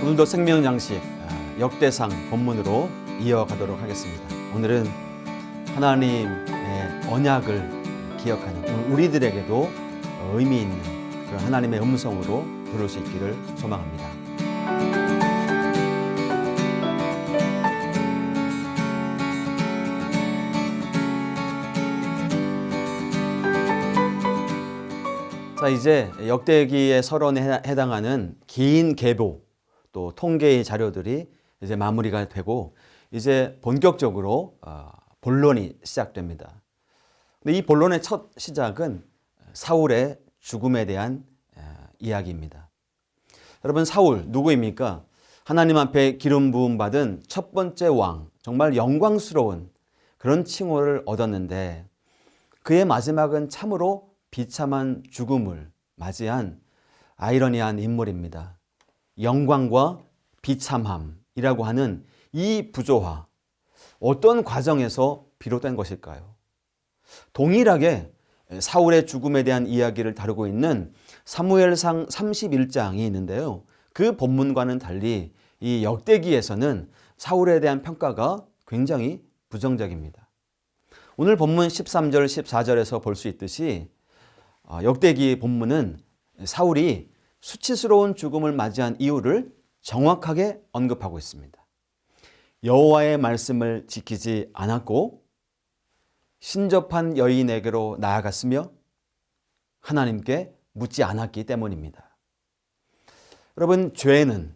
오늘도 생명양식 역대상 본문으로 이어가도록 하겠습니다. 오늘은 하나님의 언약을 기억하는 우리들에게도 의미 있는 그런 하나님의 음성으로 들을 수 있기를 소망합니다. 자, 이제 역대기의 서론에 해당하는 긴 계보 또 통계의 자료들이 이제 마무리가 되고 이제 본격적으로 본론이 시작됩니다. 근데 이 본론의 첫 시작은 사울의 죽음에 대한 이야기입니다. 여러분, 사울 누구입니까? 하나님 앞에 기름 부음 받은 첫 번째 왕, 정말 영광스러운 그런 칭호를 얻었는데 그의 마지막은 참으로 비참한 죽음을 맞이한 아이러니한 인물입니다. 영광과 비참함이라고 하는 이 부조화, 어떤 과정에서 비롯된 것일까요? 동일하게 사울의 죽음에 대한 이야기를 다루고 있는 사무엘상 31장이 있는데요. 그 본문과는 달리 이 역대기에서는 사울에 대한 평가가 굉장히 부정적입니다. 오늘 본문 13절, 14절에서 볼 수 있듯이 역대기 본문은 사울이 수치스러운 죽음을 맞이한 이유를 정확하게 언급하고 있습니다. 여호와의 말씀을 지키지 않았고 신접한 여인에게로 나아갔으며 하나님께 묻지 않았기 때문입니다. 여러분, 죄는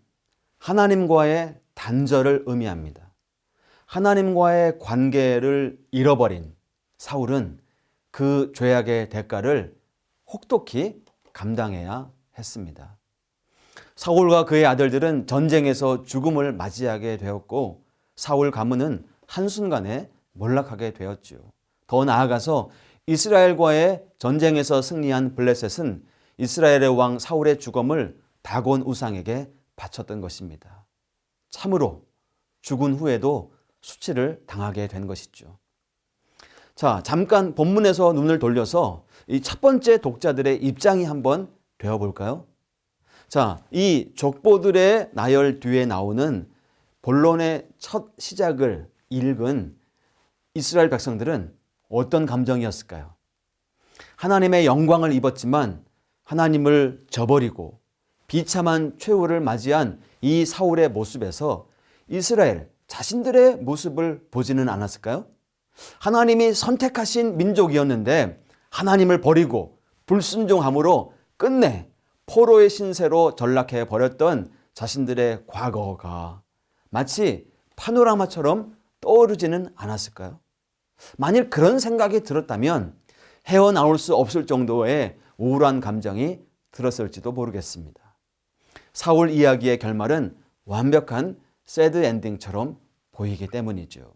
하나님과의 단절을 의미합니다. 하나님과의 관계를 잃어버린 사울은 그 죄악의 대가를 혹독히 감당해야 했습니다. 사울과 그의 아들들은 전쟁에서 죽음을 맞이하게 되었고 사울 가문은 한순간에 몰락하게 되었죠. 더 나아가서 이스라엘과의 전쟁에서 승리한 블레셋은 이스라엘의 왕 사울의 죽음을 다곤 우상에게 바쳤던 것입니다. 참으로 죽은 후에도 수치를 당하게 된 것이죠. 자, 잠깐 본문에서 눈을 돌려서 이 첫 번째 독자들의 입장이 한번 되어볼까요? 자, 이 족보들의 나열 뒤에 나오는 본론의 첫 시작을 읽은 이스라엘 백성들은 어떤 감정이었을까요? 하나님의 영광을 입었지만 하나님을 저버리고 비참한 최후를 맞이한 이 사울의 모습에서 이스라엘 자신들의 모습을 보지는 않았을까요? 하나님이 선택하신 민족이었는데 하나님을 버리고 불순종함으로 끝내 포로의 신세로 전락해 버렸던 자신들의 과거가 마치 파노라마처럼 떠오르지는 않았을까요? 만일 그런 생각이 들었다면 헤어나올 수 없을 정도의 우울한 감정이 들었을지도 모르겠습니다. 사울 이야기의 결말은 완벽한 새드 엔딩처럼 보이기 때문이죠.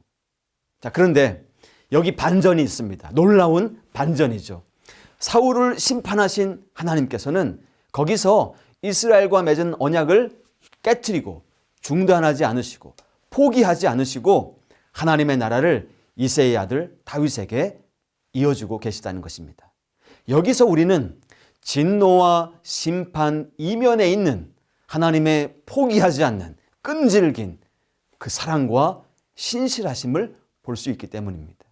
자, 그런데 여기 반전이 있습니다. 놀라운 반전이죠. 사울을 심판하신 하나님께서는 거기서 이스라엘과 맺은 언약을 깨트리고 중단하지 않으시고 포기하지 않으시고 하나님의 나라를 이새의 아들 다윗에게 이어주고 계시다는 것입니다. 여기서 우리는 진노와 심판 이면에 있는 하나님의 포기하지 않는 끈질긴 그 사랑과 신실하심을 볼 수 있기 때문입니다.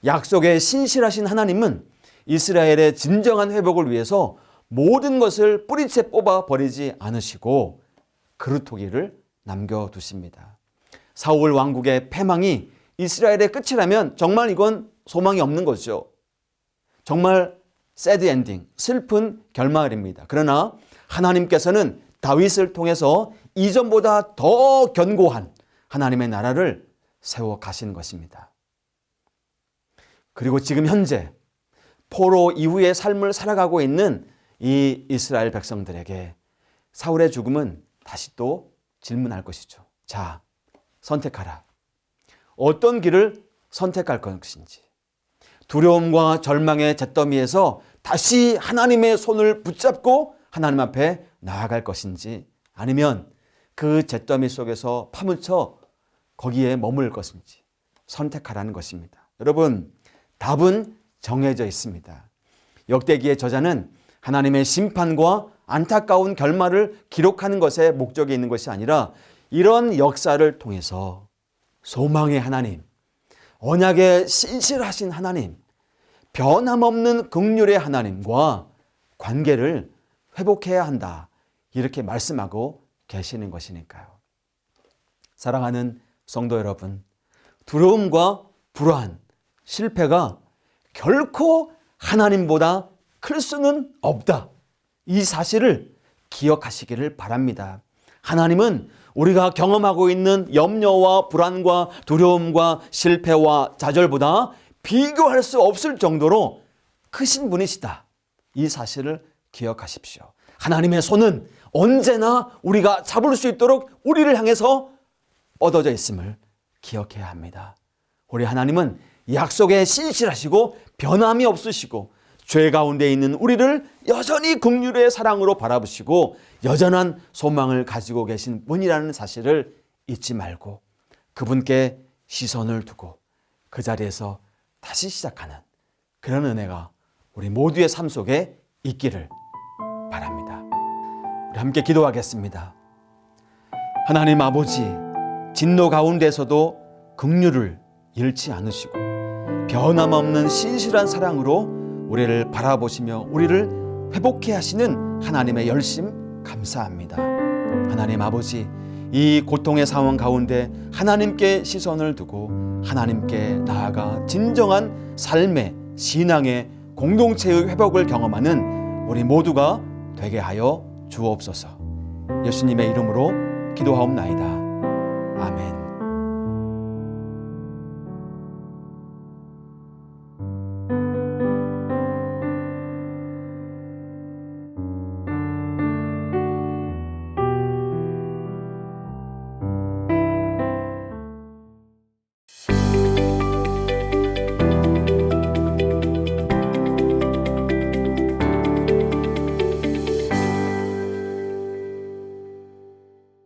약속에 신실하신 하나님은 이스라엘의 진정한 회복을 위해서 모든 것을 뿌리채 뽑아 버리지 않으시고 그루터기를 남겨두십니다. 사울 왕국의 패망이 이스라엘의 끝이라면 정말 이건 소망이 없는 거죠. 정말 새드 엔딩, 슬픈 결말입니다. 그러나 하나님께서는 다윗을 통해서 이전보다 더 견고한 하나님의 나라를 세워 가신 것입니다. 그리고 지금 현재 포로 이후의 삶을 살아가고 있는 이 이스라엘 백성들에게 사울의 죽음은 다시 또 질문할 것이죠. 자, 선택하라. 어떤 길을 선택할 것인지. 두려움과 절망의 잿더미에서 다시 하나님의 손을 붙잡고 하나님 앞에 나아갈 것인지, 아니면 그 잿더미 속에서 파묻혀 거기에 머물 것인지 선택하라는 것입니다. 여러분, 답은 정해져 있습니다. 역대기의 저자는 하나님의 심판과 안타까운 결말을 기록하는 것에 목적이 있는 것이 아니라 이런 역사를 통해서 소망의 하나님, 언약의 신실하신 하나님, 변함없는 긍휼의 하나님과 관계를 회복해야 한다, 이렇게 말씀하고 계시는 것이니까요. 사랑하는 성도 여러분, 두려움과 불안, 실패가 결코 하나님보다 클 수는 없다, 이 사실을 기억하시기를 바랍니다. 하나님은 우리가 경험하고 있는 염려와 불안과 두려움과 실패와 좌절보다 비교할 수 없을 정도로 크신 분이시다, 이 사실을 기억하십시오. 하나님의 손은 언제나 우리가 잡을 수 있도록 우리를 향해서 뻗어져 있음을 기억해야 합니다. 우리 하나님은 약속에 신실하시고 변함이 없으시고 죄 가운데 있는 우리를 여전히 긍휼의 사랑으로 바라보시고 여전한 소망을 가지고 계신 분이라는 사실을 잊지 말고 그분께 시선을 두고 그 자리에서 다시 시작하는 그런 은혜가 우리 모두의 삶 속에 있기를 바랍니다. 우리 함께 기도하겠습니다. 하나님 아버지, 진노 가운데서도 긍휼을 잃지 않으시고 변함없는 신실한 사랑으로 우리를 바라보시며 우리를 회복해 하시는 하나님의 열심 감사합니다. 하나님 아버지, 이 고통의 상황 가운데 하나님께 시선을 두고 하나님께 나아가 진정한 삶의 신앙의 공동체의 회복을 경험하는 우리 모두가 되게 하여 주옵소서. 예수님의 이름으로 기도하옵나이다. 아멘.